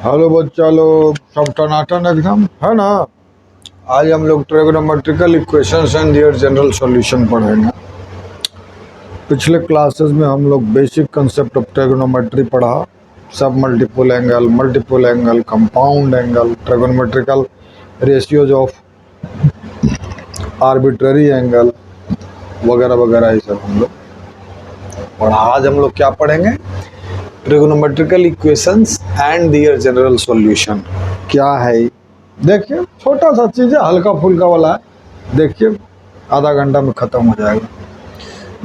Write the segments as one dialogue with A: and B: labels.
A: Hello बच्चा लोग, सब टनाटन एकदम है ना। आज हम लोग trigonometrical equations and their general solution पढ़ेंगे। पिछले क्लासेस में हम लोग बेसिक कंसेप्ट ऑफ ट्रिगोनोमेट्री पढ़ा। सब multiple angle, compound angle, trigonometrical ratios of arbitrary angle वगैरह वगैरह, ये सब हम लोग पढ़ा। आज हम लोग क्या पढ़ेंगे? Trigonometrical equations and their general solution. क्या है? देखिए, छोटा सा चीज है, हल्का फुल्का वाला है। देखिए, आधा घंटा में खत्म हो जाएगा।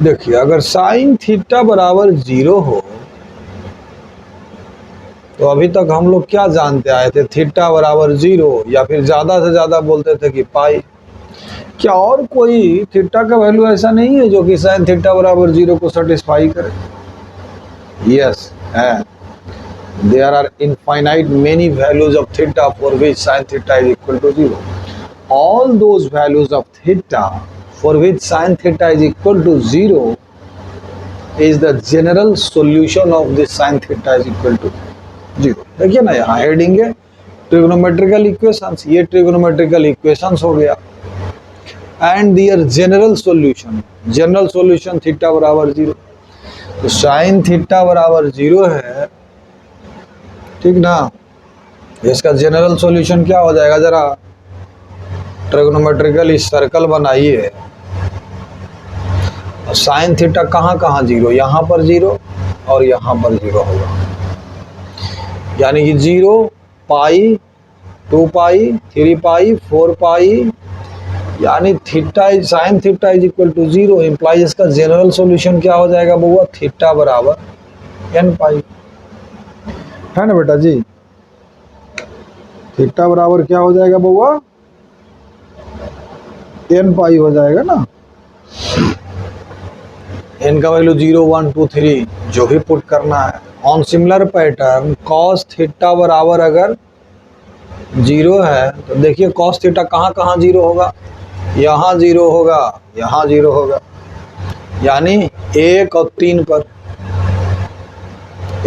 A: देखिए, अगर साइन थीटा बराबर 0 हो तो अभी तक हम लोग क्या जानते आए थे? थीटा बराबर 0, या फिर ज्यादा से ज्यादा बोलते थे कि पाई। क्या और कोई थीटा का वैल्यू ऐसा नहीं है जो कि साइन थीटा बराबर 0 को सेटिस्फाई करे? यस है। There are infinite many values of theta for which sin theta is equal to 0. All those values of theta for which sin theta is equal to 0 is the general solution of this sin theta is equal to 0. देखिए ना, यहाँ heading है trigonometrical equations. ये trigonometrical equations हो गया and their general solution. General solution theta बराबर 0। तो sine theta बराबर 0 है, ठीक ना। इसका जनरल सॉल्यूशन क्या हो जाएगा? जरा ट्रिगोनोमेट्रिकल सर्कल बनाइए। साइन थीटा कहाँ कहाँ 0? यहाँ पर 0 और यहाँ पर 0 होगा, यानी कि 0, पाई, 2 पाई, 3 पाई, 4 पाई, यानी theta sine theta is equal to 0 implies इसका जनरल सॉल्यूशन क्या हो जाएगा बउआ? थीटा बराबर n पाई, है ना बेटा जी। थीटा बराबर क्या हो जाएगा बउआ? n पाई हो जाएगा ना। n का वैल्यू 0, 1, 2, 3 जो भी पुट करना है। On similar pattern cos theta बराबर अगर 0 है तो देखिए कॉस थीटा कहाँ कहाँ 0 होगा? यहाँ 0 होगा, यहाँ 0 होगा, यानी 1 और 3 पर।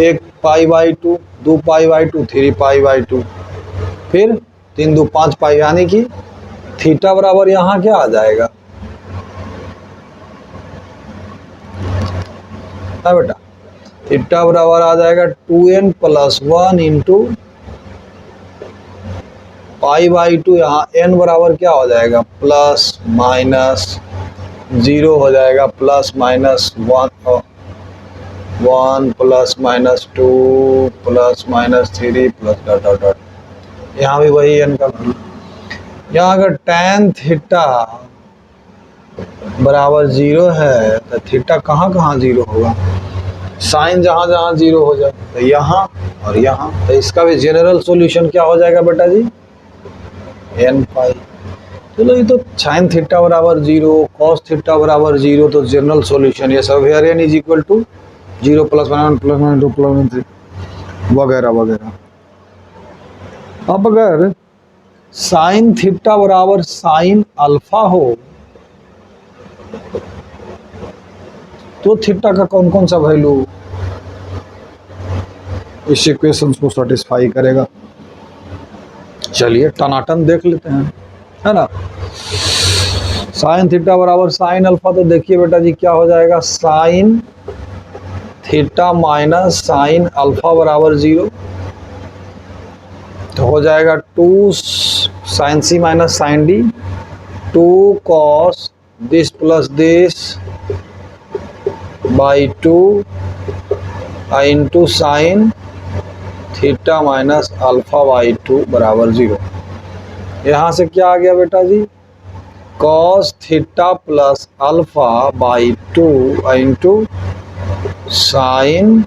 A: 1 पाई by 2, 2 pi by 2, 3 pi by 2, फिर 3 2 5 पाई, यानी कि थीटा बराबर यहाँ क्या आ जाएगा? हाँ बेटा, थीटा बराबर आ जाएगा 2n plus 1 into pi by 2। यहाँ n बराबर क्या हो जाएगा? प्लस माइनस 0 हो जाएगा, plus minus 1 plus minus 2 plus minus 3 plus dot dot dot. यहाँ भी वही n का वैल्यू। यहाँ अगर tan थीटा बराबर 0 है तो थीटा कहाँ कहाँ 0 होगा? साइन जहाँ जहाँ 0 हो जाए तो यहाँ और यहाँ। तो इसका भी जनरल सॉल्यूशन क्या हो जाएगा बेटा जी? n पाई। चलो, ये तो साइन थीटा बराबर 0, कॉस थीटा बराबर 0, तो जनरल सॉल्यूशन ये सब है। n is equal to 0 plus 1 plus 1 2 plus 3 वगैरह वगैरह। अब अगर साइन थीटा बराबर साइन अल्फा हो तो थीटा का कौन कौन सा वैल्यू इस इक्वेशन को सेटिस्फाई करेगा? चलिए टनाटन देख लेते हैं, है ना। साइन थीटा बराबर साइन अल्फा, तो देखिए बेटा जी क्या हो जाएगा? Sine theta minus sine alpha बराबर 0, तो हो जाएगा 2 sine C minus sine D, 2 cos this plus this by 2 into sine theta minus alpha by 2 बराबर 0। यहाँ से क्या आ गया बेटा जी? Cos theta plus alpha by 2 into sine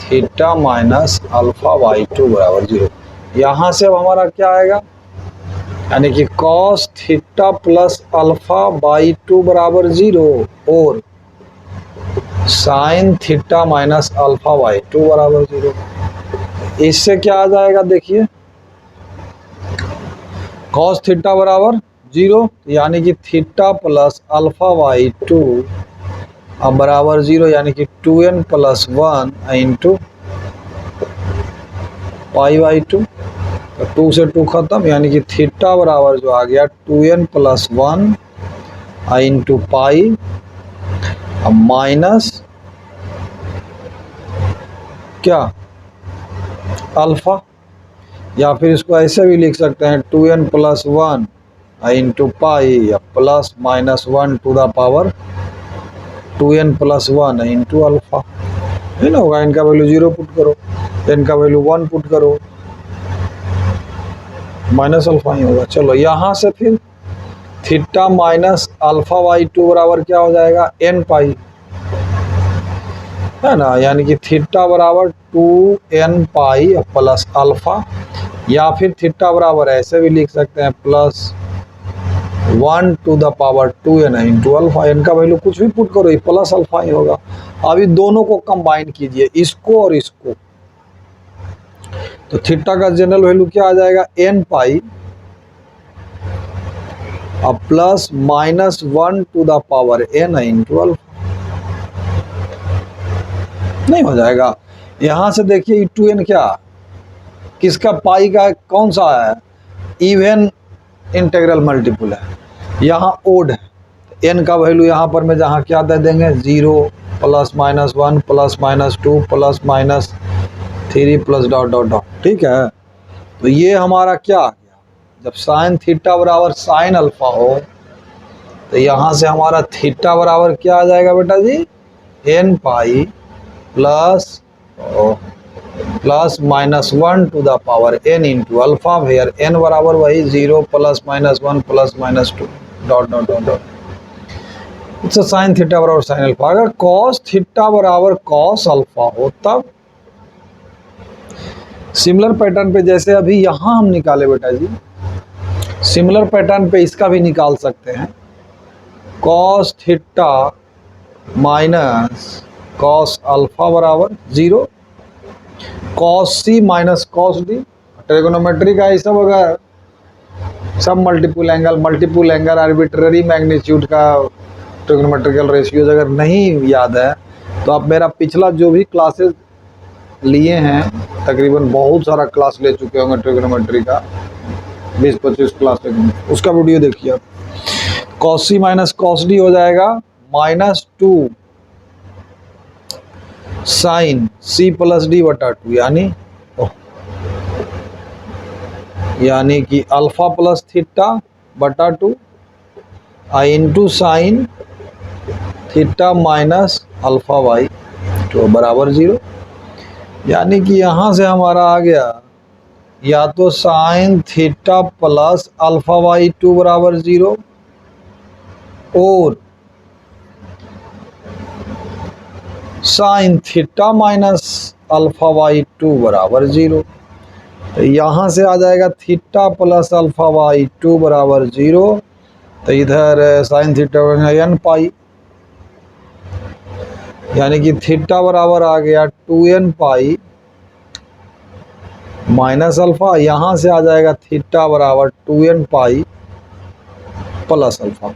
A: theta minus alpha by 2 बराबर 0। यहाँ से अब हमारा क्या आएगा? यानी कि cos theta plus alpha by 2 बराबर 0 और sign theta minus alpha by 2 बराबर 0। इससे क्या आ जाएगा? देखिए, कॉस थीटा बराबर 0, यानी कि थीटा प्लस अल्फा बाई 2 अब बराबर 0, यानी कि 2n plus 1 into pi by two, तो 2 से 2 खत्म, यानी कि थीटा बराबर जो आ गया 2n plus 1 into pi minus क्या अल्फा, या फिर इसको ऐसे भी लिख सकते हैं 2n प्लस 1 इंटू पाई या plus minus 1 to the power 2n plus 1 into alpha, है ना। होगा इनका वैल्यू 0 पुट करो, इनका वैल्यू 1 पुट करो, माइनस अल्फा ही होगा। चलो यहाँ से फिर थीटा माइनस अल्फा बाई 2 बराबर क्या हो जाएगा n पाई, है ना। यानी कि थीटा बराबर 2n पाई प्लस अल्फा, या फिर थीटा बराबर ऐसे भी लिख सकते हैं plus 1 to the power 2n into alpha, इनका वैल्यू कुछ भी पुट करो, ये प्लस अल्फा ही होगा। अभी दोनों को कंबाइन कीजिए, इसको और इसको, तो थीटा का जनरल वैल्यू क्या आ जाएगा n पाई अब plus minus 1 to the power n into alpha, नहीं हो जाएगा। यहां से देखिए 2n क्या किसका, पाई का कौन सा है, इवन इंटीग्रल मल्टीपल है, यहाँ ओड है, n का वैल्यू यहाँ पर मैं जहाँ क्या दे देंगे 0 plus minus 1 plus minus 2 plus minus 3 plus dot dot dot, ठीक है। तो ये हमारा क्या आ गया, जब साइन थीटा बराबर साइन अल्फा हो तो यहाँ से हमारा थीटा बराबर क्या आ जाएगा बेटा जी n pi plus minus 1 to the power n into alpha, where n बराबर वही 0 plus minus 1 plus minus 2 dot dot dot dot, तो साइन थीटा बराबर साइन अल्फा। अगर कॉस थीटा बराबर कॉस अल्फा हो तब सिमिलर पैटर्न पे, जैसे अभी यहाँ हम निकाले बेटा जी, सिमिलर पैटर्न पे इसका भी निकाल सकते हैं, cos theta minus cos alpha बराबर 0, cos C minus cos D, trigonometry का ये सब अगर सब मल्टीपल एंगल आर्बिट्ररी मैग्नीट्यूड का ट्रिगोनोमेट्रिकल रेशियोज अगर नहीं याद है तो आप मेरा पिछला जो भी क्लासेस लिए हैं, तकरीबन बहुत सारा क्लास ले चुके होंगे ट्रिगोनोमेट्री का, 20-25 क्लास तक, उसका वीडियो देखिए आप। Cos C minus cos D हो जाएगा minus 2 sine C plus D बटा 2, यानी कि अल्फा प्लस थीटा बटा 2 into sine theta minus alpha by 2 बराबर 0, यानी कि यहाँ से हमारा आ गया या तो sine theta plus alpha by 2 बराबर 0 और sign theta minus alpha by 2 बराबर 0, तो यहाँ से आ जाएगा थीटा प्लस अल्फा बाई 2 बराबर 0, तो इधर साइन थीटा n पाई, यानी कि थीटा बराबर आ गया 2n पाई माइनस अल्फा, यहाँ से आ जाएगा थीटा बराबर 2n पाई प्लस अल्फा।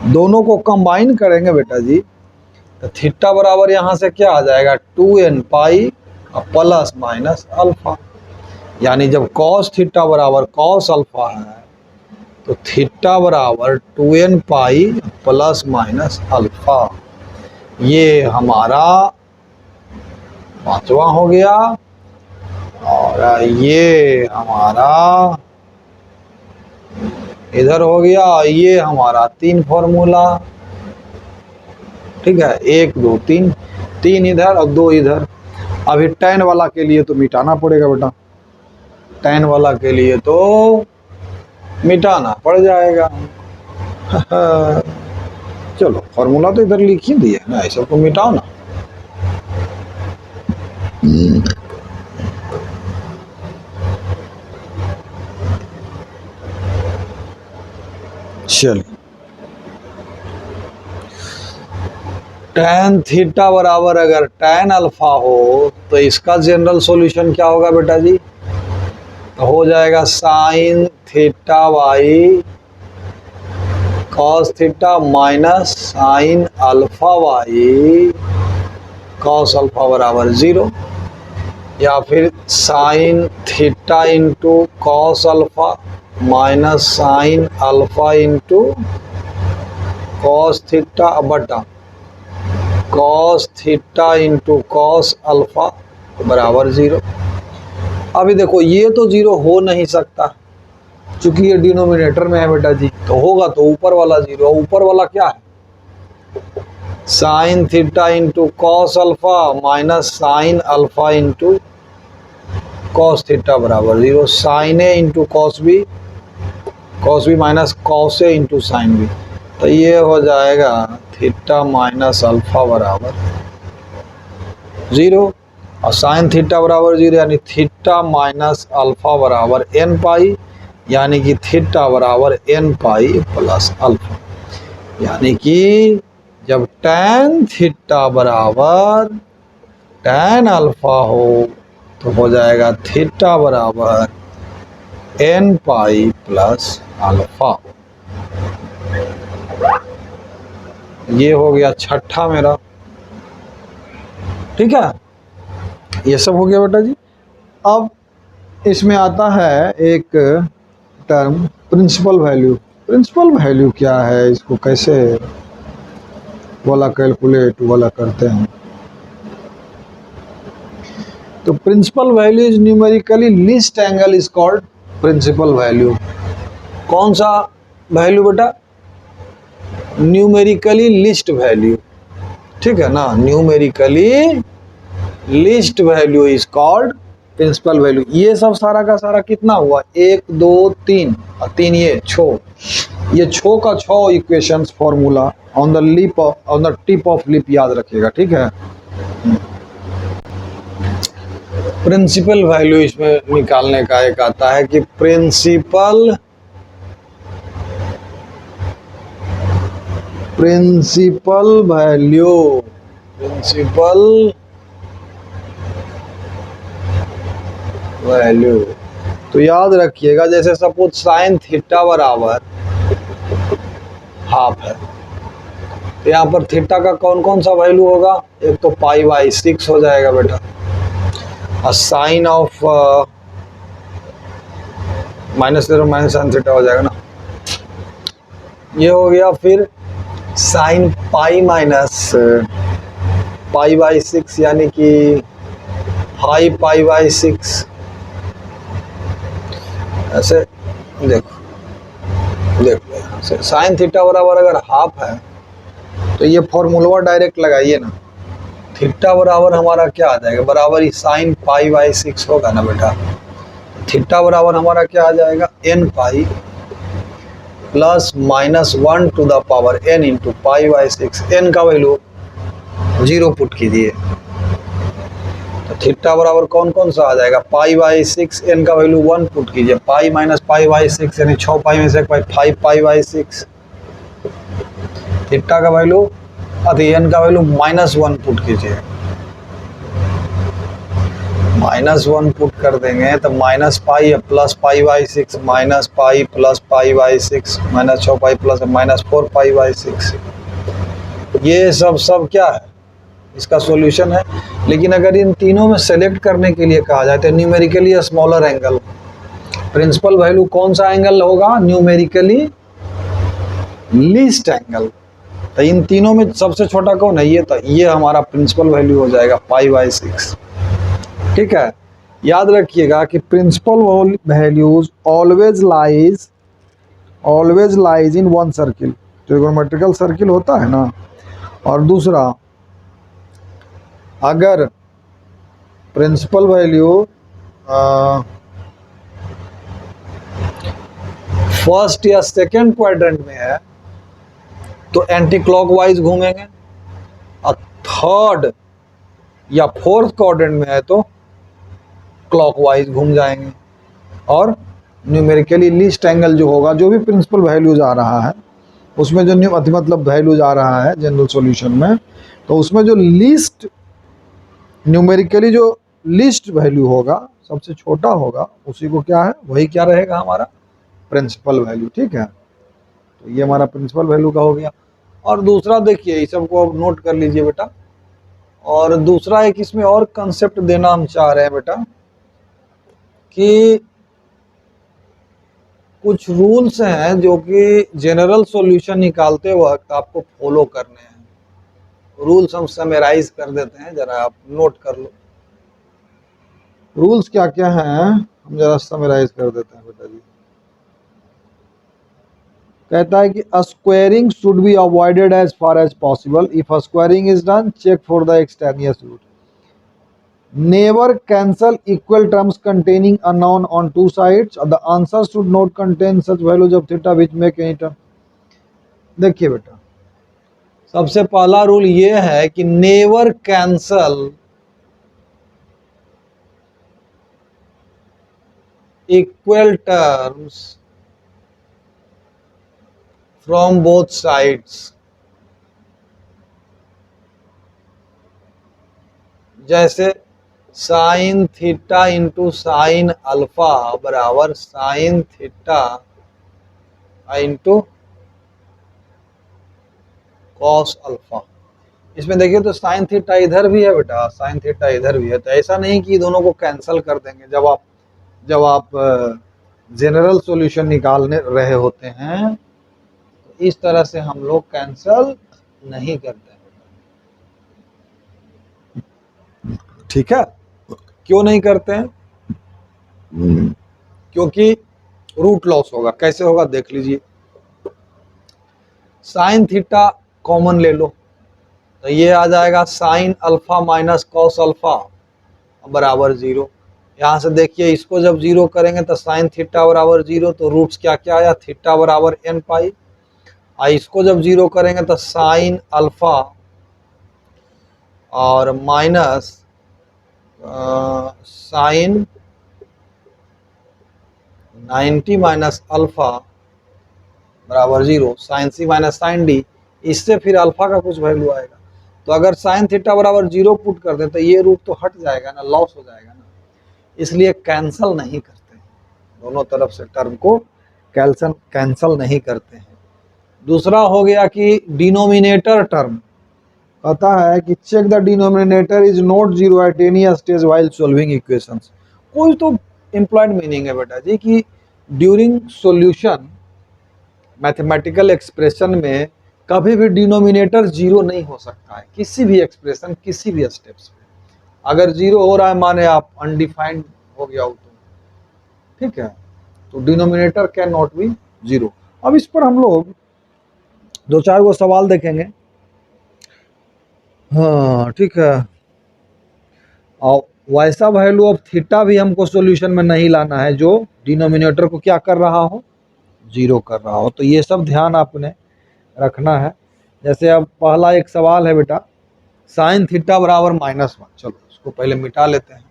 A: दोनों को कंबाइन करेंगे बेटा जी, तो थीटा बराबर यहाँ से क्या आ जाएगा 2n पाई प्लस माइनस अल्फा, यानी जब कॉस थीटा बराबर कॉस अल्फा है तो थीटा बराबर 2n पाई प्लस माइनस अल्फा, ये हमारा पांचवा हो गया, और ये हमारा इधर हो गया, ये हमारा 3 फॉर्मूला, ठीक है, 1 2 3, 3 इधर और 2 इधर। अभी tan वाला के लिए तो मिटाना पड़ेगा बेटा, tan वाला के लिए तो मिटाना पड़ जाएगा। चलो फॉर्मूला तो इधर लिख ही दिए ना, ऐसा तो मिटाओ ना। चलिए tan थीटा बराबर अगर tan अल्फा हो तो इसका जनरल सॉल्यूशन क्या होगा बेटा जी, तो हो जाएगा sine theta by cos theta minus sine alpha by cos alpha बराबर 0, या फिर sine theta into cos alpha minus sine alpha into cos theta बटा cos theta into cos alpha बराबर 0। अभी देखो ये तो 0 हो नहीं सकता क्योंकि ये डिनोमिनेटर में है बेटा जी, तो होगा तो ऊपर वाला 0। ऊपर वाला क्या है? Sine theta into cos alpha minus sine alpha into cos theta बराबर 0। Sine A into cos B minus cos A into sine B, तो ये हो जाएगा थीटा माइनस अल्फा बराबर 0 और साइन थीटा बराबर 0 यानी थीटा माइनस अल्फा बराबर एन पाई, यानी कि थीटा बराबर एन पाई प्लस अल्फा। यानी कि जब टैन थीटा बराबर टैन अल्फा हो तो हो जाएगा थीटा बराबर एन पाई प्लस अल्फा। ये हो गया छठा मेरा, ठीक है। ये सब हो गया बेटा जी। अब इसमें आता है एक term principal value. Principal value क्या है, इसको कैसे वाला कैलकुलेट वाला करते हैं? तो principal value is numerically least angle is called principal value. कौन सा वैल्यू बेटा? न्यूमेरिकली लिस्ट वैल्यू, ठीक है ना। Numerically least value is called principal value. ये सब सारा का सारा कितना हुआ? 1 2 3 और 3 ये 6। ये 6 का 6 equations formula on the tip of lip याद रखिएगा, ठीक है। प्रिंसिपल वैल्यू इसमें निकालने का एक आता है कि प्रिंसिपल वैल्यू तो याद रखिएगा, जैसे सपोज साइन थीटा बराबर हाफ है, तो यहाँ पर थीटा का कौन कौन सा वैल्यू होगा? एक तो पाई/6 हो जाएगा बेटा, और sine of -0 minus sine theta हो जाएगा ना, ये हो गया। फिर साइन पाई माइनस पाई/6 यानी कि 5 पाई/6। ऐसे देखो साइन थीटा बराबर अगर हाफ है तो ये फॉर्मूला डायरेक्ट लगाइए ना, थीटा बराबर हमारा क्या आ जाएगा? बराबर ही साइन पाई/6 होगा ना बेटा। थीटा बराबर हमारा क्या आ जाएगा? N pi plus -1 to the power n into पाई/6। एन का वैल्यू 0 पुट कीजिए, तो थीटा बराबर कौन कौन सा आ जाएगा? पाई/6। एन का वैल्यू 1 पुट कीजिए, पाई माइनस पाई/6 यानी 6 पाई में से 1 पाई 5 पाई/6। थीटा का वैल्यू एन का वैल्यू -1 पुट कीजिए, -1 पुट कर देंगे तो माइनस पाई प्लस पाई/6 माइनस पाई प्लस पाई/6 माइनस 6 पाई प्लस -4 पाई/6। ये सब क्या है? इसका सॉल्यूशन है। लेकिन अगर इन तीनों में सेलेक्ट करने के लिए कहा जाए तो numerically smaller angle, principal value कौन सा एंगल होगा? Numerically least angle. तो इन तीनों में सबसे छोटा कौन है? ये, तो ये हमारा प्रिंसिपल वैल्यू हो जाएगा पाई/6, ठीक है। याद रखिएगा कि principal values always lies in one circle. Trigonometrical circle होता है ना। और दूसरा, अगर प्रिंसिपल वैल्यू फर्स्ट या सेकेंड क्वाड्रेंट में है तो एंटी क्लॉकवाइज घूमेंगे, और थर्ड या फोर्थ क्वाड्रेंट में है तो क्लॉकवाइज घूम जाएंगे। और न्यूमेरिकली लीस्ट एंगल जो होगा, जो भी प्रिंसिपल वैल्यूज आ रहा है उसमें जो मतलब वैल्यूज आ रहा है जनरल सॉल्यूशन में, तो उसमें जो लीस्ट न्यूमेरिकली जो लीस्ट वैल्यू होगा, सबसे छोटा होगा, उसी को क्या है? वही क्या रहेगा? हमारा प्रिंसिपल वैल्यू, ठीक है। तो ये हमारा प्रिंसिपल वैल्यू का हो गया। और दूसरा देखिए, इस सबको अब नोट कर लीजिए बेटा। और दूसरा एक इसमें और कंसेप्ट देना हम चाह रहे हैं बेटा कि कुछ रूल्स हैं जो कि जनरल सॉल्यूशन निकालते वक्त आपको फॉलो करने हैं। रूल्स हम समराइज कर देते हैं, जरा आप नोट कर लो। रूल्स क्या क्या हैं हम जरा समराइज कर देते हैं बेटा जी। कहता है कि squaring should be avoided as far as possible. If squaring is done, check for the extraneous root. Never cancel equal terms containing a non on two sides. The answer should not contain such values of theta which make any term. देखिए बेटा, सबसे पहला rule ये है कि never cancel equal terms from both sides. जैसे sine theta into sine alpha बराबर sine theta into cos alpha. इसमें देखिए तो साइन थीटा इधर भी है बेटा, साइन थीटा इधर भी है, तो ऐसा नहीं कि दोनों को कैंसिल कर देंगे। जब आप जनरल सॉल्यूशन निकालने रहे होते हैं तो इस तरह से हम लोग कैंसिल नहीं करते हैं। ठीक है, क्यों नहीं करते हैं? क्योंकि रूट लॉस होगा। कैसे होगा देख लीजिए। साइन थीटा कॉमन ले लो तो ये आ जाएगा sine alpha minus cos alpha बराबर 0। यहाँ से देखिए, इसको जब 0 करेंगे तो साइन थीटा बराबर 0, तो रूट्स क्या क्या आया, थीटा बराबर n पाई। इसको जब 0 करेंगे तो साइन अल्फा और माइनस साइन 90 माइनस अल्फा बराबर 0, sine C minus sine D. इससे फिर अल्फा का कुछ वैल्यू आएगा। तो अगर साइन थीटा बराबर 0 पुट कर दे तो ये रूट तो हट जाएगा ना, लॉस हो जाएगा ना। इसलिए कैंसल नहीं करते हैं, दोनों तरफ से टर्म को कैंसल नहीं करते हैं। दूसरा हो गया कि डिनोमिनेटर टर्म। कहता है कि check the denominator is not 0 at any stage while solving equations. कोई तो इम्प्लॉयड मीनिंग है बेटा जी कि ड्यूरिंग सॉल्यूशन मैथमेटिकल एक्सप्रेशन में कभी भी डिनोमिनेटर 0 नहीं हो सकता है, किसी भी एक्सप्रेशन किसी भी स्टेप्स पे। अगर 0 हो रहा है माने आप अनडिफाइंड हो गया हो तो ठीक है, तो डिनोमिनेटर कैन नॉट बी 0। अब इस पर हम लोग दो चार गो सवाल देखेंगे। हाँ ठीक है, और वैसा वैल्यू ऑफ थीटा भी हमको सॉल्यूशन में नहीं लाना है जो डिनोमिनेटर को क्या कर रहा हो, 0 कर रहा हो। तो ये सब ध्यान आपने रखना है। जैसे अब पहला एक सवाल है बेटा, साइन थीटा बराबर -1। चलो इसको पहले मिटा लेते हैं।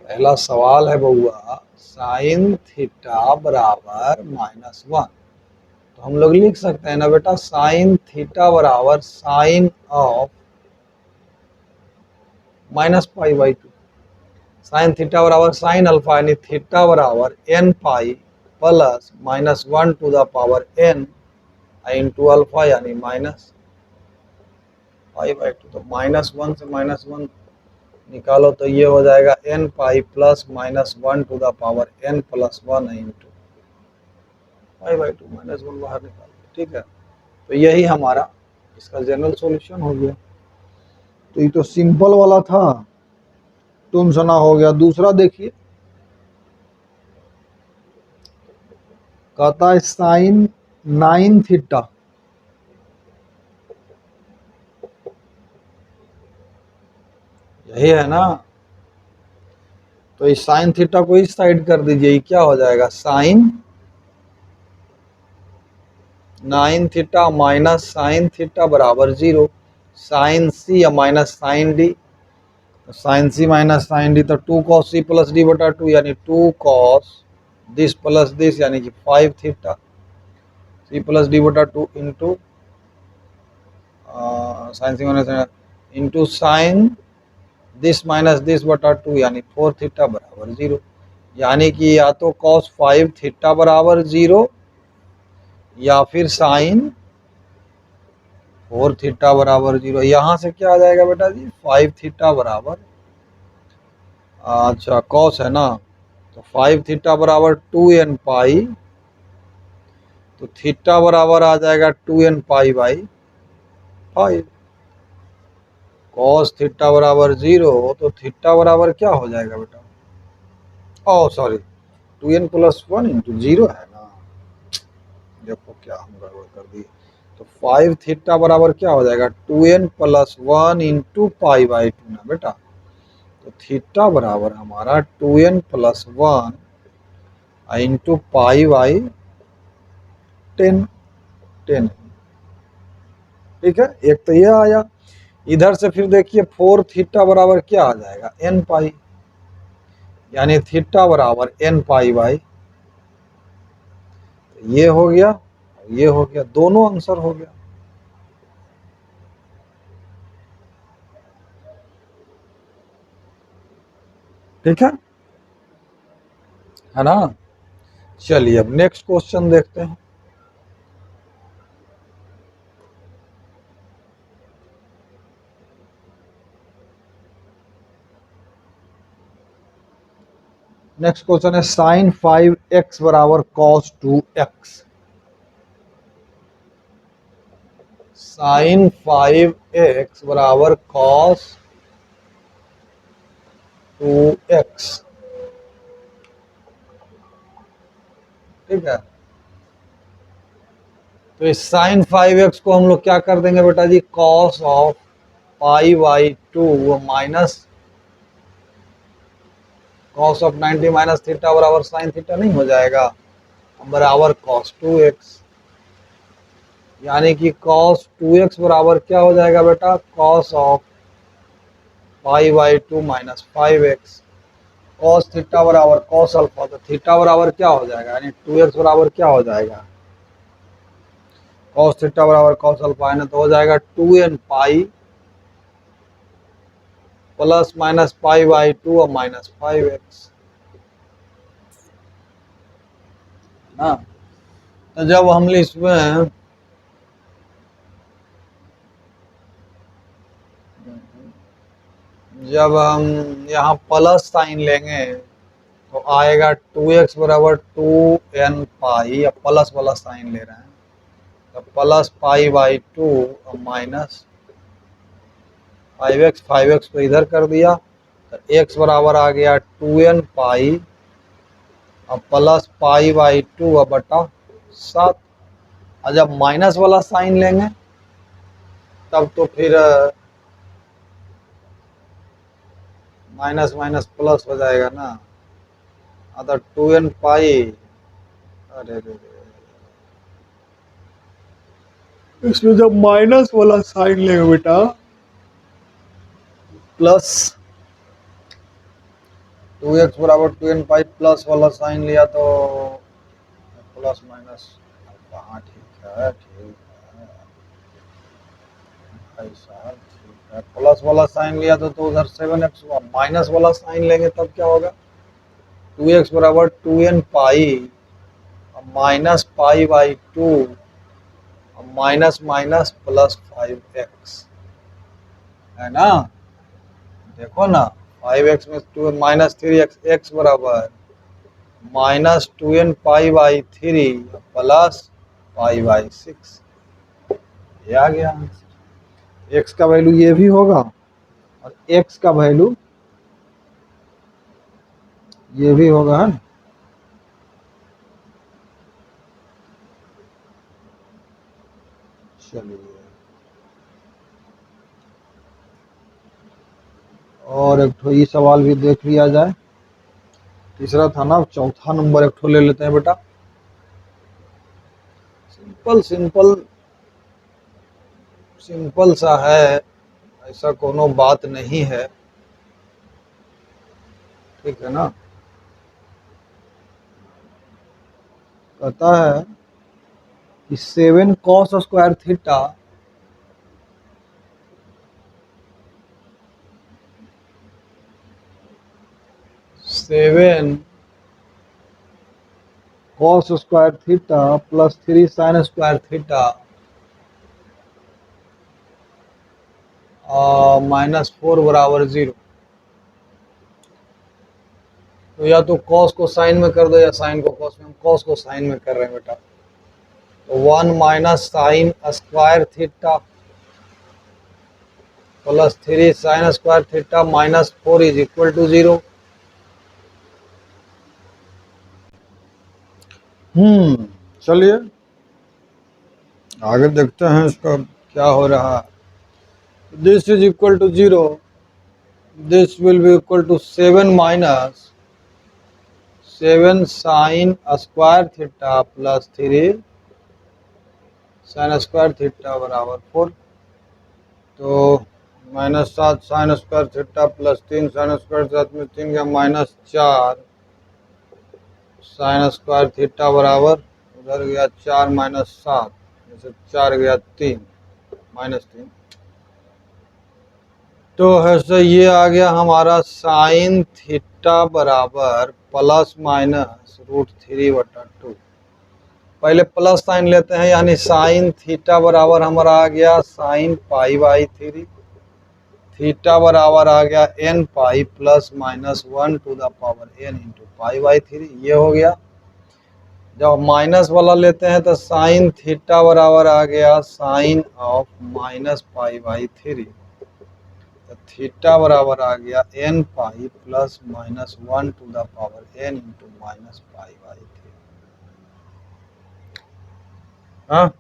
A: पहला सवाल है बउआ, साइन थीटा बराबर -1। तो हम लोग लिख सकते हैं ना बेटा, साइन थीटा बराबर साइन ऑफ -π/2। साइन थीटा बराबर साइन अल्फा यानी थीटा बराबर n pi plus -1 to the power n into alpha यानी -π/2। तो -1 से -1 निकालो तो ये हो जाएगा n pi plus -1 to the power n plus 1 into π/2 -1 बाहर निकालो। ठीक है, तो यही हमारा इसका जनरल सॉल्यूशन हो गया। तो ये तो सिंपल वाला था, तुम सुना हो गया। दूसरा देखिए, कहता है साइन 9 थीटा। यही है ना, तो इस साइन थीटा को इस साइड कर दीजिए, क्या हो जाएगा, sine 9 theta minus sine theta बराबर 0। साइन सी या minus sine D, sine C minus sine D तो 2 cos सी प्लस डी बटा 2 यानी 2 cos दिस प्लस दिस यानी कि 5 थीटा सी प्लस डी बटा 2 into sine C minus into sine this minus this बटा 2 यानी 4 थीटा बराबर 0। यानी कि या तो कॉस 5 थीटा बराबर 0 या फिर साइन 4 थीटा बराबर 0। यहाँ से क्या आ जाएगा बेटा जी, 5 थीटा बराबर, अच्छा कॉस है ना, तो 5 थीटा बराबर 2n पाई, तो थीटा बराबर आ जाएगा 2n pi by 5। Cos theta बराबर 0 तो थीटा बराबर क्या हो जाएगा बेटा, ओ सॉरी 2n+1 इंटू 0 है ना, देखो क्या हम गड़बड़ कर दिए। तो 5 थीटा बराबर क्या हो जाएगा, 2n+1 इंटू पाई बाई 2 ना बेटा। तो थीटा बराबर हमारा 2n+1 इंटू पाई बाई 10। 10, ठीक है, एक तो ये आया। इधर से फिर देखिए 4 थीटा बराबर क्या आ जाएगा, n पाई, यानी थीटा बराबर n पाई बाई, ये हो गया, ये हो गया, दोनों आंसर हो गया। ठीक है ना। चलिए अब नेक्स्ट क्वेश्चन देखते हैं। नेक्स्ट क्वेश्चन है साइन 5x बराबर कॉस 2x। साइन 5x बराबर कॉस 2x। ठीक है, तो इस साइन 5x को हम लोग क्या कर देंगे बेटा जी, cos of pi by 2 minus cos of 90 minus theta बराबर साइन थीटा नहीं हो जाएगा, बराबर कॉस 2x। यानी कि कॉस 2x बराबर क्या हो जाएगा बेटा, cos of pi by 2 minus 5x। Cos theta बराबर कॉस अल्फा, तो थीटा बराबर क्या हो जाएगा, यानी 2x बराबर क्या हो जाएगा, कॉस थीटा बराबर कॉस अल्फा है ना, तो हो जाएगा 2n pi plus minus pi by 2 और माइनस 5x ना। तो जब हम इसमें जब हम यहाँ प्लस साइन लेंगे तो आएगा 2x बराबर 2n पाई, या प्लस वाला साइन ले रहे हैं तो प्लस पाई बाई 2 और माइनस 5x। 5x को इधर कर दिया तो x बराबर आ गया 2n पाई और प्लस पाई बाई 2 और बटा 7। और जब माइनस वाला साइन लेंगे तब तो फिर माइनस माइनस प्लस हो जाएगा ना, अतः 2n पाई, अरे रे रे, इसमें जब माइनस वाला साइन लेंगे बेटा, प्लस 2x बराबर 2n पाई प्लस वाला साइन लिया तो प्लस माइनस, हाँ ठीक है, ठीक है भाई साहब, ठीक है, प्लस वाला साइन लिया तो उधर 7x हुआ, माइनस वाला साइन लेंगे तब क्या होगा, 2x बराबर 2n pi minus pi by 2 minus minus plus 5x, है ना। देखो ना, 5x में 2 माइनस 3x, x बराबर minus 2n pi by 3 plus pi by 6, ये आ गया आंसर। x का वैल्यू ये भी होगा और x का वैल्यू ये भी होगा, है ना। चलिए और एक ठो ये सवाल भी देख लिया जाए। तीसरा था ना, चौथा नंबर एक ठो ले लेते हैं बेटा। सिंपल सिंपल सिंपल सा है, ऐसा कोनो बात नहीं है, ठीक है ना। कहता है कि 7 cos square theta 7 cos square theta plus 3 sine square theta -4 बराबर 0। तो या तो कॉस को साइन में कर दो या साइन को कॉस में। हम कॉस को साइन में कर रहे हैं बेटा। तो 1 minus sine square theta plus 3 sine square theta -4 is equal to 0। चलिए आगे देखते हैं इसका क्या हो रहा है। This is equal to 0, this will be equal to 7 minus 7 sine square theta plus 3 sine square theta बराबर 4। तो -7 sine square theta plus 3 sine square, साथ में 3 का -4 साइन स्क्वायर थीटा बराबर, उधर गया 4 -7, जैसे 4 गया 3 -3। तो ऐसे ये आ गया हमारा साइन थीटा बराबर प्लस माइनस √3/2। पहले प्लस साइन लेते हैं, यानी साइन थीटा बराबर हमारा आ गया साइन π/3। थीटा बराबर आ गया n pi plus minus 1 to the power n into π/3। ये हो गया। जब माइनस वाला लेते हैं तो साइन थीटा बराबर आ गया साइन ऑफ -π/3। तो थीटा बराबर आ गया n pi plus minus 1 to the power n into -π/3। हाँ,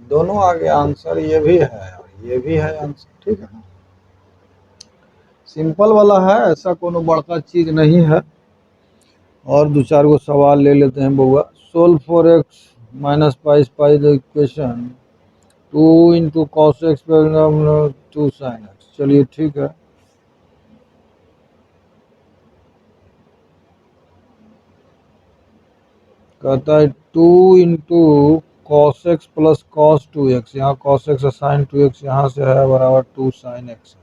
A: दोनों आ गया आंसर। ये भी है और ये भी है आंसर, ठीक है ना। सिंपल वाला है, ऐसा कोनो बड़का चीज नहीं है। और दो चार गो सवाल ले लेते हैं बउआ। Solve for x minus pi pi the equation 2 into cos X 2 sine x. चलिए ठीक है। कहता है 2 into cos X plus cos 2x, यहाँ कॉस एक्स साइन 2x यहाँ से है बराबर 2 साइन एक्स।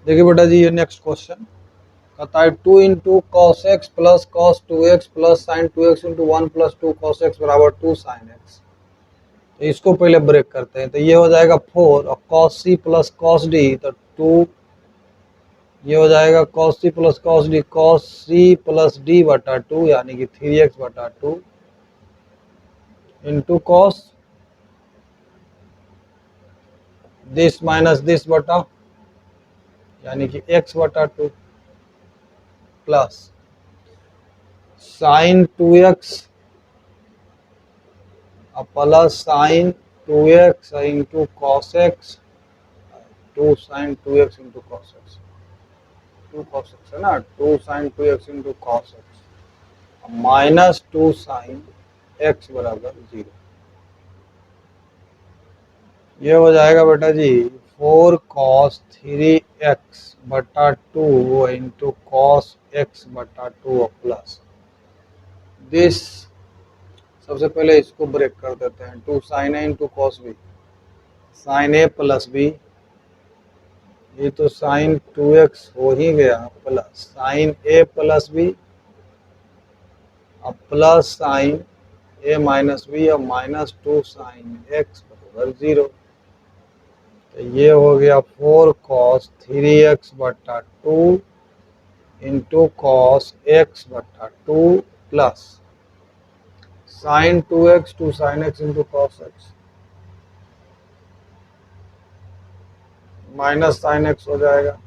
A: देखिए बेटा जी, ये नेक्स्ट क्वेश्चन कहता है 2 into cos X plus cos 2x plus sine 2x into 1 plus 2 cos x बराबर 2 साइन एक्स। तो इसको पहले ब्रेक करते हैं। तो ये हो जाएगा 4 और cos C plus cos D, तो 2। ये हो जाएगा cos C plus cos D बटा 2, यानी कि 3x बटा 2 into cos this minus this बटा, यानी कि x बटा 2 plus sine 2x plus sine 2x into cos X, 2 sine 2x into cos X, 2 cos X है ना, 2 sine 2x into cos X minus 2 sine x बराबर 0। ये हो जाएगा बेटा जी 4 कॉस 3x बटा 2 इंटू कॉस x बटा 2 प्लस दिस। सबसे पहले इसको ब्रेक कर देते हैं। 2 sign A into cos B, sign A plus B, ये तो साइन 2x हो ही गया, प्लस साइन ए प्लस बी अब प्लस साइन ए माइनस बी और माइनस 2 साइन x बराबर 0। तो ये हो गया 4 कॉस 3x बटा 2 इंटू कॉस x बटा 2 plus sine 2x 2 sine x into cos x minus sine x हो जाएगा।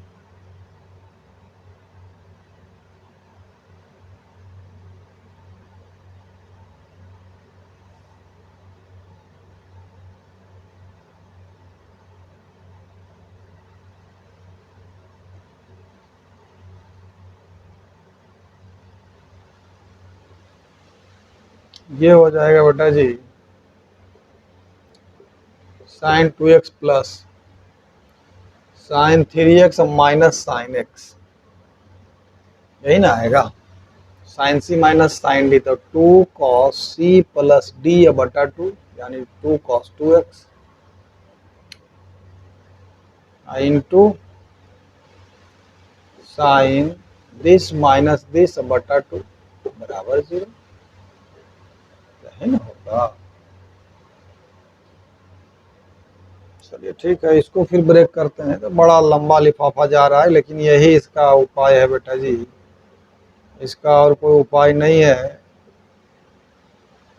A: ये हो जाएगा बेटा जी sine 2x plus sine 3x minus sine x, यही ना आएगा। Sine C minus sine D, तो 2 कॉस सी प्लस डी बटा 2, यानी 2 cos 2x into sine this minus this बटा 2 बराबर 0 है ना होगा। चलिए ठीक है, इसको फिर ब्रेक करते हैं। तो बड़ा लंबा लिफाफा जा रहा है, लेकिन यही इसका उपाय है बेटा जी, इसका और कोई उपाय नहीं है।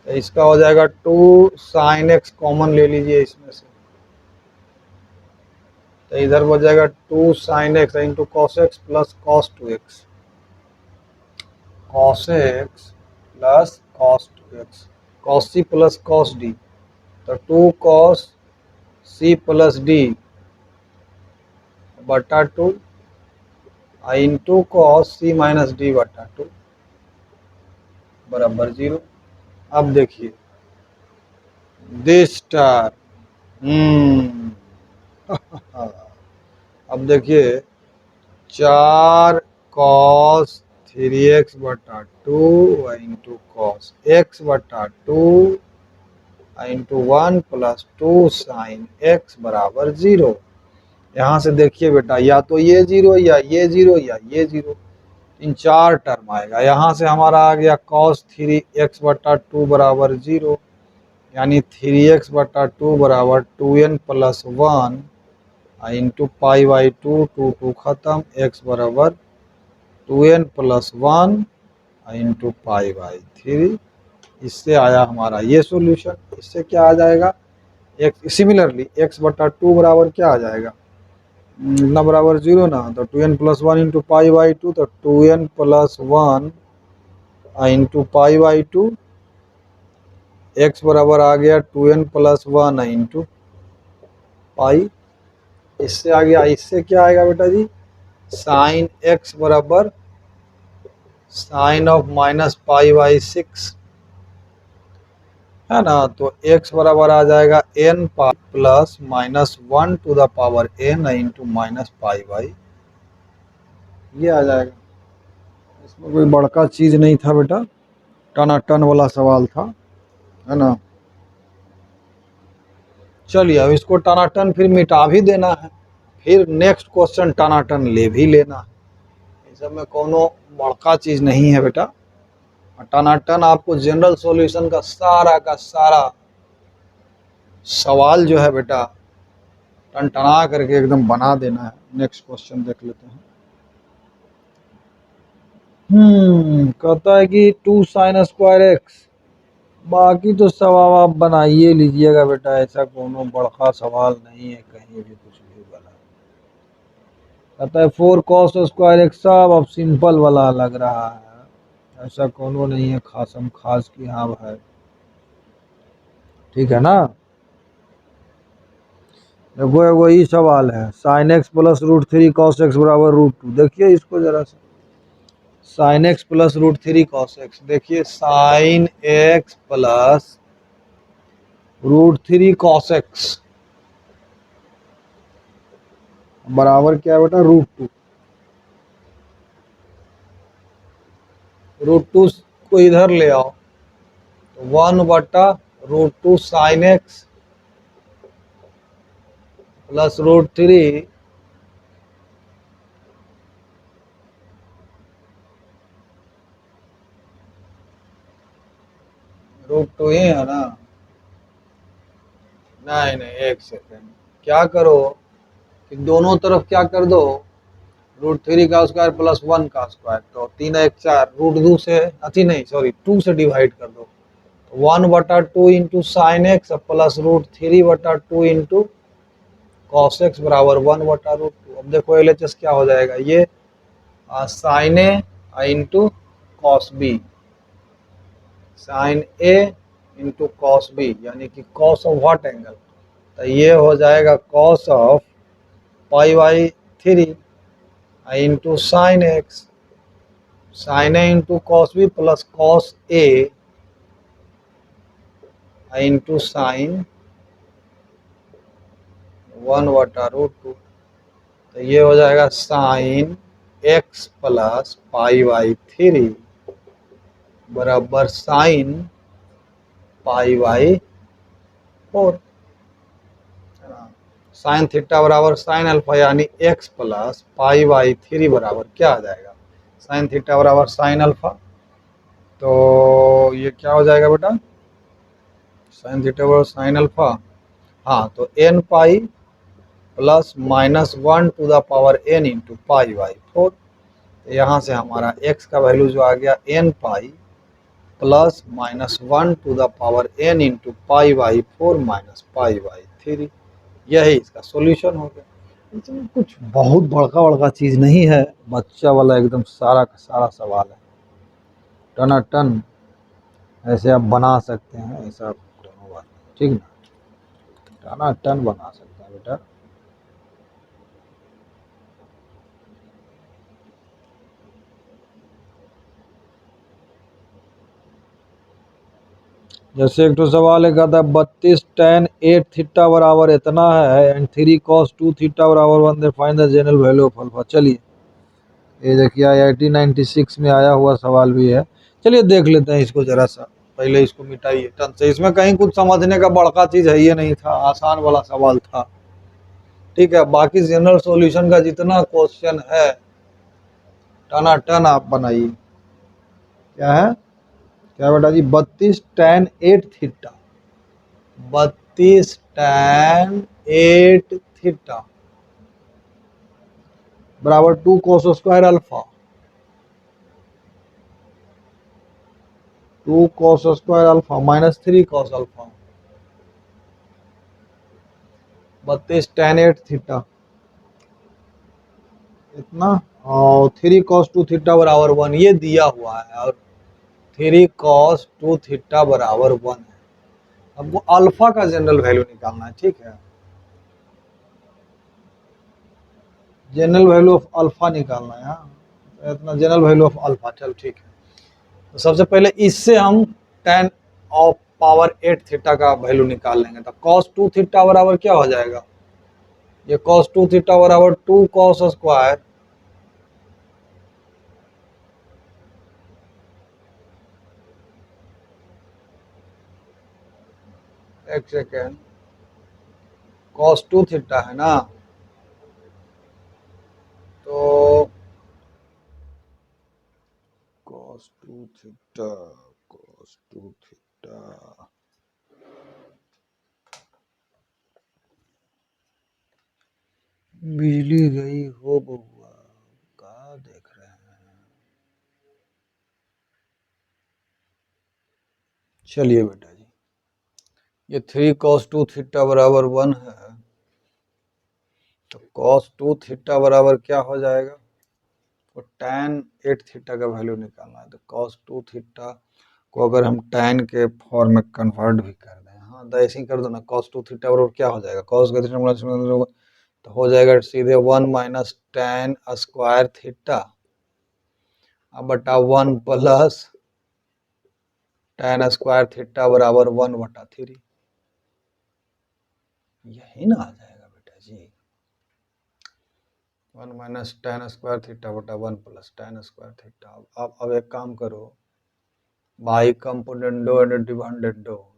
A: तो इसका हो जाएगा 2 साइन एक्स कॉमन ले लीजिए इसमें से, तो इधर हो जाएगा 2 sine X into cos X plus cos 2x, cos X plus cos 2x, cos C plus cos D, तो 2 कॉस सी प्लस डी बटा 2 into cos C minus D बटा 2 बराबर 0। अब देखिए दिस टर्म अब देखिए 4 कॉस 3x बटा 2 into cos x बटा 2 इंटू 1 प्लस 2 साइन x बराबर 0। यहाँ से देखिए बेटा, या तो ये 0 या ये 0 या ये 0, इन 4 टर्म आएगा। यहाँ से हमारा आ गया cos 3x बटा 2 बराबर 0, यानी 3x बटा 2 बराबर 2n plus 1 into pi by 2, 2 खत्म, x बराबर 2n plus 1 into pi by 3। इससे आया हमारा ये सॉल्यूशन। इससे क्या आ जाएगा, एक सिमिलरली x बटा 2 बराबर क्या आ जाएगा, ना बराबर 0 ना, तो 2n plus 1 into pi by 2, तो 2n plus 1 into pi by 2, x बराबर आ गया 2n प्लस 1 इंटू पाई। इससे आ गया, इससे क्या आएगा बेटा जी, साइन x बराबर sine of minus pi by 6 है ना, तो x बराबर आ जाएगा n pi plus minus 1 to the power n into minus pi by, ये आ जाएगा। इसमें कोई बड़का चीज नहीं था बेटा, टनाटन वाला सवाल था, है ना। चलिए अब इसको टनाटन फिर मिटा भी देना है, फिर नेक्स्ट क्वेश्चन टनाटन ले भी लेना है। इस सब में कोनो बड़का चीज नहीं है बेटा। टनाटन आपको जनरल सॉल्यूशन का सारा सवाल जो है बेटा टनटना करके एकदम बना देना है। नेक्स्ट क्वेश्चन देख लेते हैं। कहता है कि 2 साइन स्क्वायर एक्स, बाकी तो सवाल आप बनाइए लीजिएगा बेटा, ऐसा कोनो बड़का सवाल नहीं है, कहीं भी कुछ भी बना। कहता है 4 कॉस स्क्वायर एक्स, सब अब सिंपल वाला लग रहा है, ऐसा कोनो नहीं है खासम खास की हाँ है, ठीक है ना। देखो एगो ही सवाल है, sine x plus root 3 cos x बराबर रूट 2। देखिए इसको जरा सा, sine x plus root 3 cos x, देखिए sine x plus root 3 cos x बराबर क्या है बेटा, रूट 2। रूट 2 को इधर ले आओ, तो 1 बटा root 2 sine x plus root 3 root 2 ही है ना। नहीं नहीं, एक सेकेंड, क्या करो कि दोनों तरफ क्या कर दो, रूट 3 का स्क्वायर प्लस 1 का स्क्वायर, तो 3 1 4, रूट 2 से अति नहीं सॉरी 2 से डिवाइड कर दो, 1 बटा 2 into sine x plus root 3 बटा 2 इंटू कॉस एक्स बराबर 1 बटा रूट 2। अब देखो LHS क्या हो जाएगा, ये sign A into cos B, sign A into cos B, यानी कि कॉस ऑफ व्हाट एंगल, तो ये हो जाएगा cos of pi by 3 into sine X, sine A into cos B plus cos A into sine 1 बटा root 2, तो ये हो जाएगा sine x plus pi by 3 बराबर sine pi by 4। Sine theta बराबर साइन अल्फा यानी x प्लस पाई बाई 3 बराबर क्या आ जाएगा, साइन थीटा बराबर साइन अल्फा। तो ये क्या हो जाएगा बेटा, साइन थीटा बराबर साइन अल्फा, हाँ तो n pi plus minus 1 to the power n into pi by 4। यहाँ से हमारा x का वैल्यू जो आ गया n pi plus minus 1 to the power n into pi by 4 minus pi by 3। यही इसका सॉल्यूशन हो गया। इसमें कुछ बहुत बड़का बड़का चीज़ नहीं है, बच्चा वाला एकदम सारा का सारा सवाल है, टनाटन ऐसे आप बना सकते हैं, ऐसा दोनों बात ठीक ना, टनाटन बना सकते हैं बेटा। जैसे एक तो सवाल है, कहता है 32 tan 8 थीटा बराबर इतना है एंड 3 cos 2 थीटा बराबर 1, find the general value of alpha. चलिए ये देखिए IIT 96 में आया हुआ सवाल भी है, चलिए देख लेते हैं इसको जरा सा, पहले इसको मिटाइए टन से, इसमें कहीं कुछ समझने का बड़का चीज है ये नहीं था, आसान वाला सवाल था, ठीक है। बाकी जनरल सॉल्यूशन का जितना क्वेश्चन है टनाटन आप बनाइए। क्या है, क्या बेटा जी, 32 tan 8 थीटा, 32 tan 8 थीटा बराबर 2 cos square alpha, 2 cos square alpha minus 3 cos alpha, 32 tan 8 theta इतना, और 3 cos 2 थीटा बराबर 1 ये दिया हुआ है, और 3 cos 2 थीटा बराबर 1 है। अब वो अल्फा का जनरल वैल्यू निकालना है, ठीक है, जनरल वैल्यू ऑफ अल्फा निकालना है, हाँ इतना जनरल वैल्यू ऑफ अल्फा, चल ठीक है। तो सबसे पहले इससे हम tan ऑफ पावर 8 थीटा का वैल्यू निकाल लेंगे, तो cos 2 थीटा बराबर क्या हो जाएगा, ये cos 2 थीटा बराबर 2 cos स्क्वायर, एक सेकेंड, cos 2 थीटा है ना, तो cos 2 थीटा, cos 2 थीटा, बिजली गई हो बउआ, का देख रहे हैं। चलिए बेटा जी, ये 3 cos 2 थीटा बराबर 1 है, तो cos 2 थीटा बराबर क्या हो जाएगा, तो tan 8 थीटा का वैल्यू निकालना है, तो cos 2 थीटा को अगर हम tan के फॉर्म में कन्वर्ट भी कर दें, हाँ तो ऐसे ही कर दो ना, cos 2 थीटा बराबर क्या हो जाएगा, cos का थीटा तो हो जाएगा सीधे 1 माइनस tan स्क्वायर थीटा अब बटा 1 प्लस tan स्क्वायर थीटा बराबर 1/3, यही ना आ जाएगा बेटा जी, 1 माइनस tan स्क्वायर थीटा बटा 1 प्लस tan स्क्वायर थीटा। अब एक काम करो, बाई कंपोनेंडो एंड डिवाइडेंडो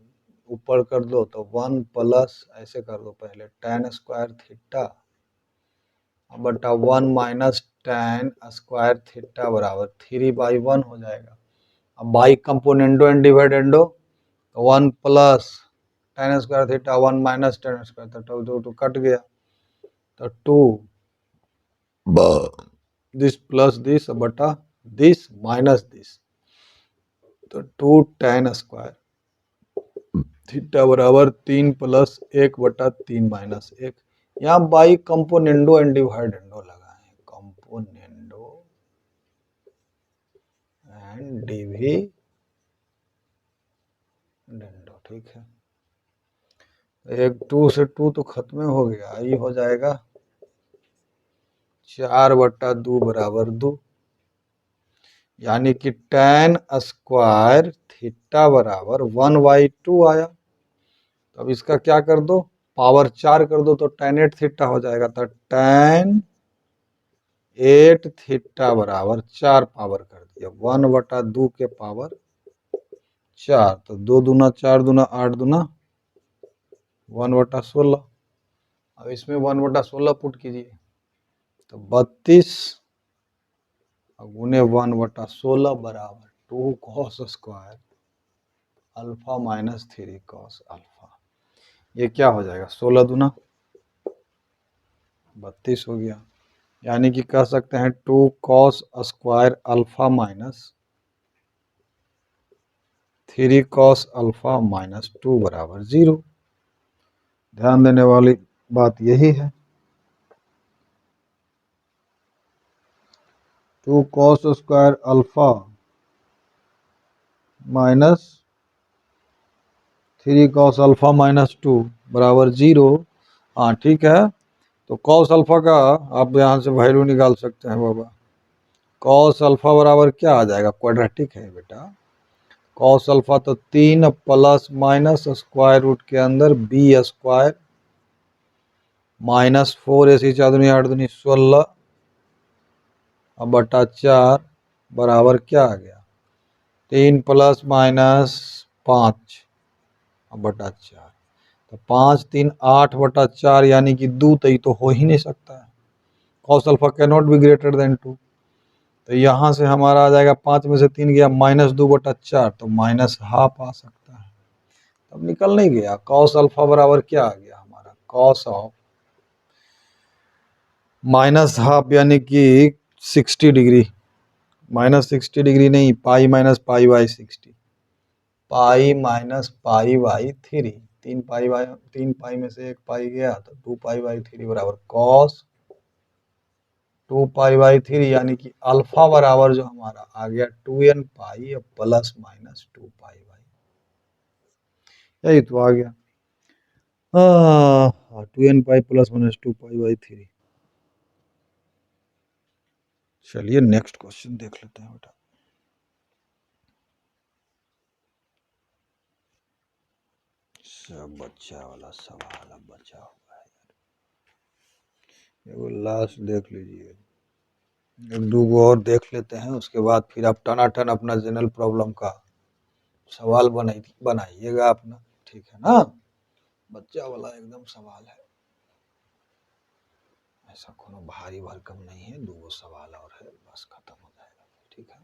A: ऊपर कर दो, तो 1 प्लस ऐसे कर दो, पहले tan स्क्वायर थीटा बटा 1 माइनस tan स्क्वायर थीटा बराबर 3/1 हो जाएगा। अब by componendo and dividendo, 1 plus tan square theta 1 minus tan square theta, तो कट गया, तो 2 दिस प्लस दिस बटा दिस माइनस दिस, तो 2 tan स्क्वायर थीटा बराबर 3 प्लस 1/3 माइनस 1। यहाँ बाई कंपोनेंडो एंड डिवाइडेंडो लगाए, कंपोनेंडो एंड डिविडेंडो, ठीक है, एक 2 से 2 तो खत्म हो गया, ये हो जाएगा 4/2 बराबर 2, यानी कि tan स्क्वायर थीटा बराबर 1/2 आया। तो अब इसका क्या कर दो, पावर 4 कर दो, तो tan 8 थीटा हो जाएगा, तो tan 8 थीटा बराबर 4 पावर कर दिया, 1/2 के पावर 4, तो 2 दूना 4 दूना 8 दूना 1/16, अब इसमें 1/16 पुट कीजिए, तो 32 गुने 1/16 बराबर 2 cos square alpha minus 3 cos alpha. ये क्या हो जाएगा, 16 दूना 32 हो गया, यानी कि कह सकते हैं 2 cos square alpha minus 3 cos alpha minus 2 बराबर 0। ध्यान देने वाली बात यही है, 2 cos square alpha minus 3 cos alpha minus 2 बराबर 0। हाँ ठीक है, तो कॉस अल्फा का आप यहाँ से वैल्यू निकाल सकते हैं बाबा। कॉस अल्फा बराबर क्या आ जाएगा, क्वाड्रेटिक है बेटा। कॉस अल्फा तो 3 प्लस माइनस स्क्वायर रूट के अंदर बी स्क्वायर माइनस 4 ऐसी 4 दूनी 8 दूनी 16 अब बटा 4 बराबर क्या आ गया, 3 प्लस माइनस 5 अब बटा 4। तो 5 3 8 बटा 4 यानी कि 2, तो ये तो हो ही नहीं सकता है। Cos alpha can not be greater than 2। तो यहाँ से हमारा आ जाएगा 5 में से 3 गया -2/4, तो -हाफ आ सकता है। अब निकल नहीं गया, कॉस अल्फा बराबर क्या आ गया हमारा, कॉस ऑफ -हाफ यानी कि 60 डिग्री, -60 डिग्री नहीं, pi minus pi by 60, pi minus pi by 3, 3 पाई में से 1 पाई गया तो 2 पाई बाई 3 बराबर कॉस 2 पाई बाई 3, यानी कि अल्फा बराबर जो हमारा आ गया 2n pi plus minus 2 pi by, यही तो आ गया 2n pi plus minus 2 pi by 3। चलिए नेक्स्ट क्वेश्चन देख लेते हैं बेटा। सब बच्चा वाला सवाल अब बचा हुआ है, एगो लास्ट देख लीजिए, एक दो गो और देख लेते हैं, उसके बाद फिर आप टनाटन अपना जनरल प्रॉब्लम का सवाल बनाइएगा अपना, ठीक है ना। बच्चा वाला एकदम सवाल है, ऐसा कोनो भारी भरकम नहीं है, 2 सवाल और है बस खत्म हो जाएगा, ठीक है।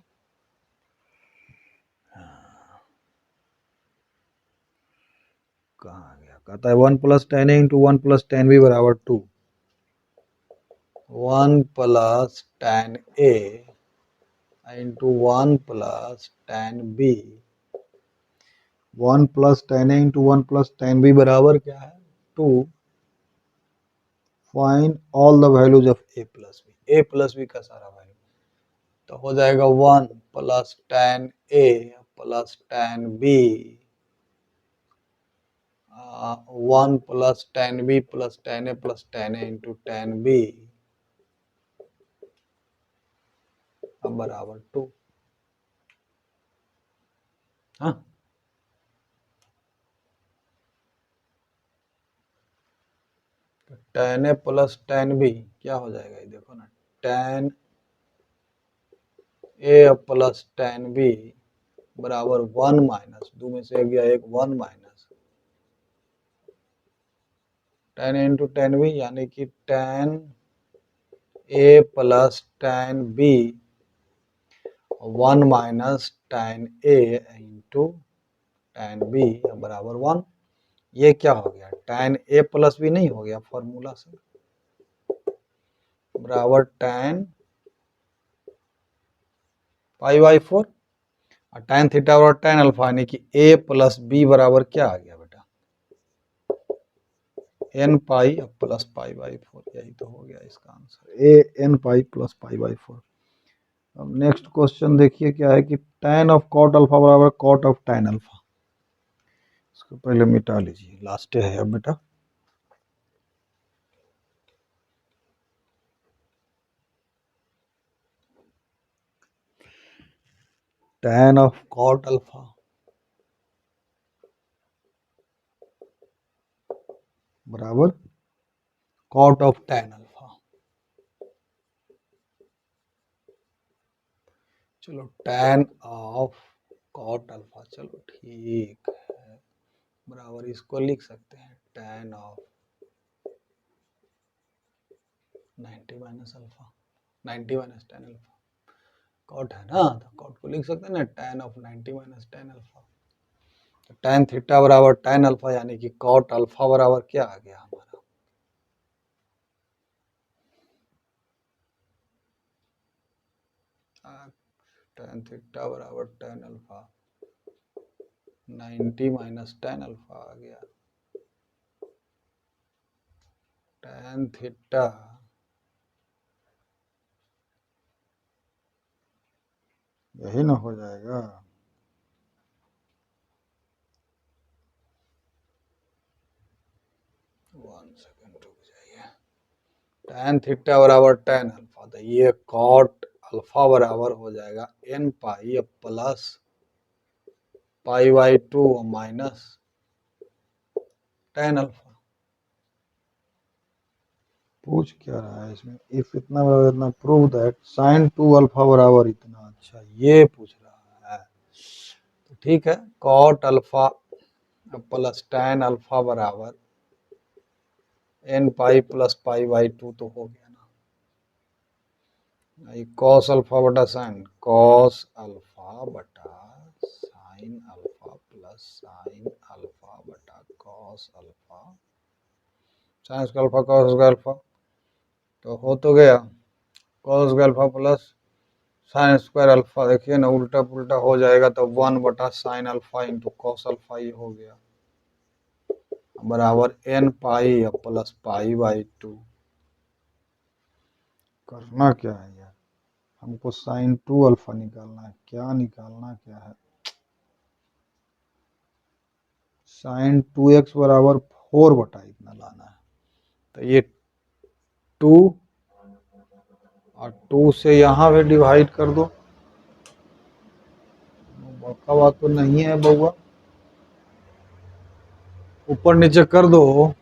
A: हाँ। कहाँ गया, कहता है 1 + tan a × 1 + tan b बराबर 2। 1 + tan a × 1 + tan b, 1 + tan a × 1 + tan b बराबर क्या है 2। Find all the values of a plus B का सारा वैल्यू, तो हो जाएगा 1 + tan a + tan b 1 + tan b + tan a + tan a × tan b बराबर 2। हाँ, tan a + tan b क्या हो जाएगा, ये देखो ना, tan a + tan b बराबर 1 माइनस 2 में से गया 1 1 minus tan a × tan b, यानी कि tan a + tan b 1 minus tan a × tan b बराबर 1। ये क्या हो गया, tan a + b नहीं हो गया फॉर्मूला से, बराबर tan π/4 और tan थीटा और tan अल्फा, यानी कि a + b बराबर क्या आ गया बेटा, n पाई प्लस π/4, यही तो हो गया इसका answer, a n pi plus π/4। अब नेक्स्ट क्वेश्चन देखिए क्या है कि tan ऑफ cot अल्फा बराबर cot ऑफ tan अल्फा। इसको पहले मिटा लीजिए, लास्ट है अब बेटा। tan ऑफ cot अल्फा बराबर cot ऑफ tan अल्फा। चलो tan ऑफ cot अल्फा, चलो ठीक है, बराबर इसको लिख सकते हैं tan of 90 minus alpha, 90 minus tan alpha, cot है ना, तो कॉट को लिख सकते हैं ना, tan of 90 minus tan alpha. तो tan थीटा बराबर tan अल्फा, यानी कि कॉट अल्फा बराबर क्या आ गया हमारा, tan थीटा बराबर tan alpha, 90 minus tan alpha आ गया। tan थीटा यही ना हो जाएगा। वन सेकेंड रुक जाइए। tan थीटा बराबर tan अल्फा, तो ये कॉट अल्फा बराबर हो जाएगा n pi plus pi by 2 minus tan alpha. पूछ क्या रहा है इसमें, इफ इतना बराबर इतना, प्रूव दैट साइन 2 अल्फा बराबर इतना। अच्छा ये पूछ रहा है, तो ठीक है, cot alpha plus tan alpha बराबर n pi plus pi by 2 तो हो गया ना। कॉस अल्फा बटा साइन, कॉस अल्फा बटा sine alpha plus sine alpha बटा cos alpha, sine square alpha cos square alpha, तो हो तो गया cos square alpha plus sine square alpha. देखिए ना, उल्टा पुल्टा हो जाएगा तो 1 बटा sine alpha into cos alpha ये हो गया, बराबर n pi plus pi by 2। करना क्या है यार, हमको साइन 2 अल्फा निकालना है, क्या निकालना क्या है, साइन 2x बराबर 4 बटा इतना लाना है, तो ये 2 और 2 से यहाँ भी डिवाइड कर दो, बड़का बात तो नहीं है बउआ, ऊपर नीचे कर दो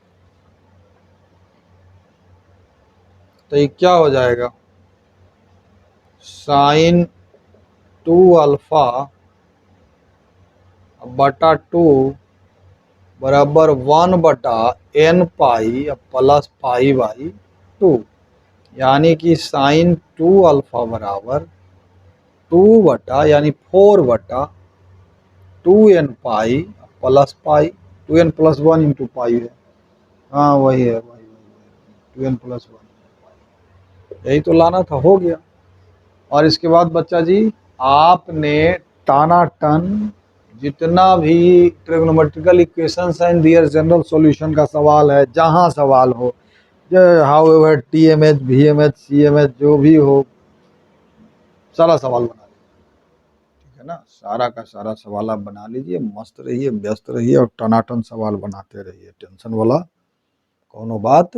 A: तो ये क्या हो जाएगा, साइन 2 अल्फा बटा 2 बराबर 1 बटा n pi plus pi by 2, यानी कि साइन 2 अल्फा बराबर 2 बटा यानी 4 बटा 2n पाई प्लस पाई, 2n प्लस 1 इंटू पाई है, हाँ वही है, वही 2n प्लस 1, यही तो लाना था, हो गया। और इसके बाद बच्चा जी आपने टानाटन जितना भी trigonometrical equations and their general solution का सवाल है, जहाँ सवाल हो, however TMH VMH CMH जो भी हो, सारा सवाल बना लीजिए, ठीक है ना, सारा का सारा सवाल आप बना लीजिए, मस्त रहिए, व्यस्त रहिए और टनाटन सवाल बनाते रहिए, टेंशन वाला कोनो बात